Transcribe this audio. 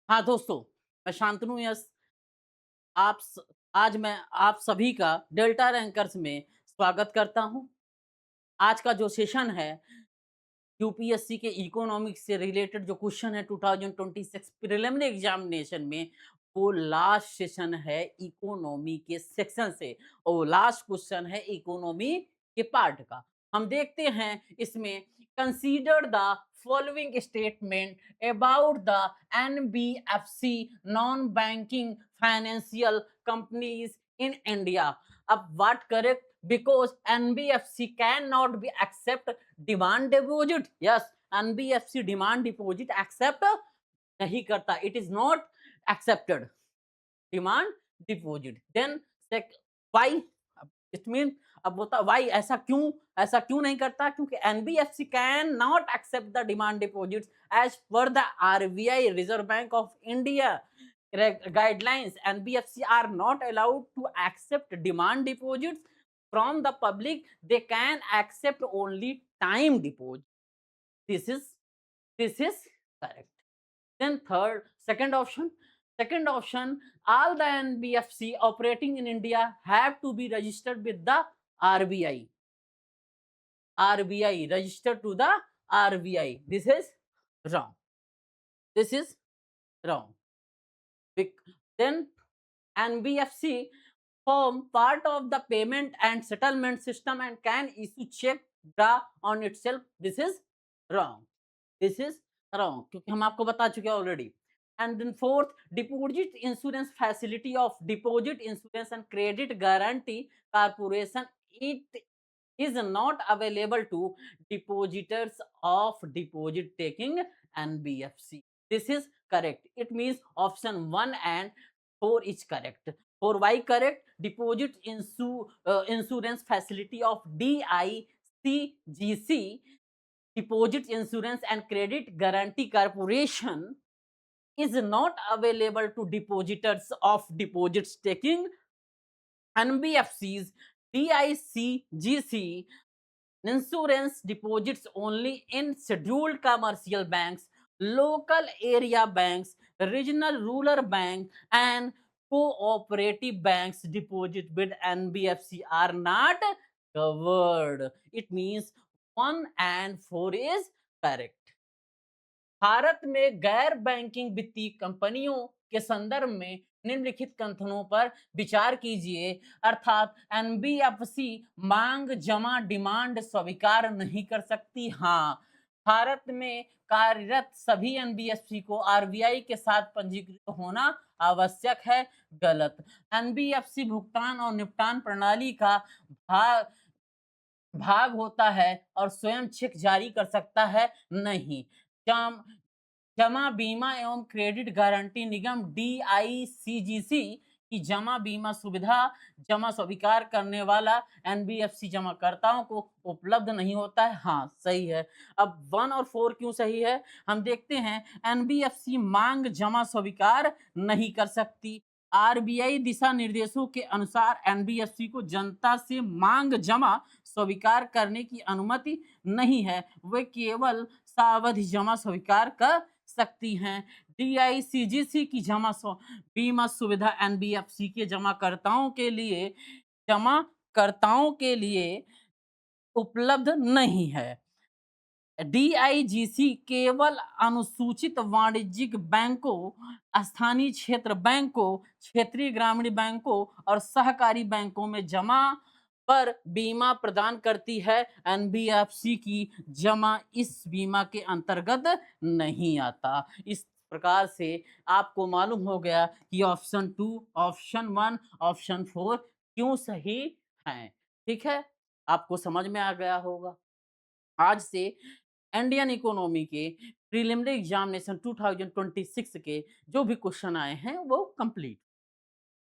हाँ दोस्तों, मैं शांतनु यस आप स आज मैं आप सभी का डेल्टा रैंकर्स में स्वागत करता हूँ। आज का जो सेशन है, यूपीएससी के इकोनॉमिक्स से रिलेटेड जो क्वेश्चन है 2026 प्रिलिमिनरी एग्जामिनेशन में, वो लास्ट सेशन है इकोनॉमी के सेक्शन से और वो लास्ट क्वेश्चन है इकोनॉमी के पार्ट का। हम देखते हैं इसमें, consider the following statement about the NBFC non banking financial companies in India. अब what correct, because NBFC cannot be accept demand deposit. Yes, NBFC demand deposit accept नहीं करता, it is not accepted demand deposit. Then why, it mean, अब बोलता why, ऐसा क्यों नहीं करता, क्योंकि NBFC can not accept the demand deposits as per the RBI Reserve Bank of India guidelines. NBFC are not allowed to accept demand deposits from the public. They can accept only time deposit. This is this is correct. Then second option, all the NBFC operating in India have to be registered with the RBI. RBI, registered to the RBI. This is wrong. This is wrong. Then NBFC form part of the payment and settlement system and can issue check draw on itself. This is wrong. This is wrong, क्योंकि हम आपको बता चुके हैं already. And then fourth, deposit insurance facility of Deposit Insurance and Credit Guarantee Corporation, it is not available to depositors of deposit taking NBFC. This is correct. It means option 1 and 4 is correct. For why correct? Insurance facility of DICGC, Deposit Insurance and Credit Guarantee Corporation, is not available to depositors of deposits taking NBFCs. DICGC insurance deposits only in scheduled commercial banks, local area banks, regional rural bank, and cooperative banks. Deposit with NBFC are not covered. It means 1 and 4 is correct. Bharat में गैर banking वित्तीय कंपनियों के संदर्भ में निम्नलिखित कथनों पर विचार कीजिए, अर्थात एनबीएफसी मांग जमा डिमांड स्वीकार नहीं कर सकती। हाँ, भारत में कार्यरत सभी एनबीएफसी को आरबीआई के साथ पंजीकृत होना आवश्यक है। गलत। एनबीएफसी भुगतान और निपटान प्रणाली का भाग भाग होता है और स्वयं चेक जारी कर सकता है नहीं। जम जमा बीमा एवं क्रेडिट गारंटी निगम डीआईसीजीसी की जमा बीमा सुविधा जमा स्वीकार करने वाला एनबीएफसी जमाकर्ताओं को उपलब्ध नहीं होता है। हाँ, सही है। अब 1 और 4 क्यों सही है, हम देखते हैं। एनबीएफसी मांग जमा स्वीकार नहीं कर सकती। आरबीआई दिशा निर्देशों के अनुसार एनबीएफसी को जनता से मांग जमा स्वीकार करने की अनुमति नहीं है, वे केवल सावधि जमा स्वीकार कर सकती हैं। डीआईसीजीसी की बीमा सुविधा एनबीएफसी के जमाकर्ताओं के लिए उपलब्ध नहीं है। डीआईजीसी केवल अनुसूचित वाणिज्यिक बैंकों, स्थानीय क्षेत्र बैंकों, क्षेत्रीय ग्रामीण बैंकों और सहकारी बैंकों में जमा पर बीमा प्रदान करती है। एनबीएफसी की जमा इस बीमा के अंतर्गत नहीं आता। इस प्रकार से आपको मालूम हो गया कि ऑप्शन 2, ऑप्शन 1, ऑप्शन 4 क्यों सही हैं। ठीक है, आपको समझ में आ गया होगा। आज से इंडियन इकोनॉमी के प्रीलिमिनरी एग्जामिनेशन 2026 के जो भी क्वेश्चन आए हैं वो कंप्लीट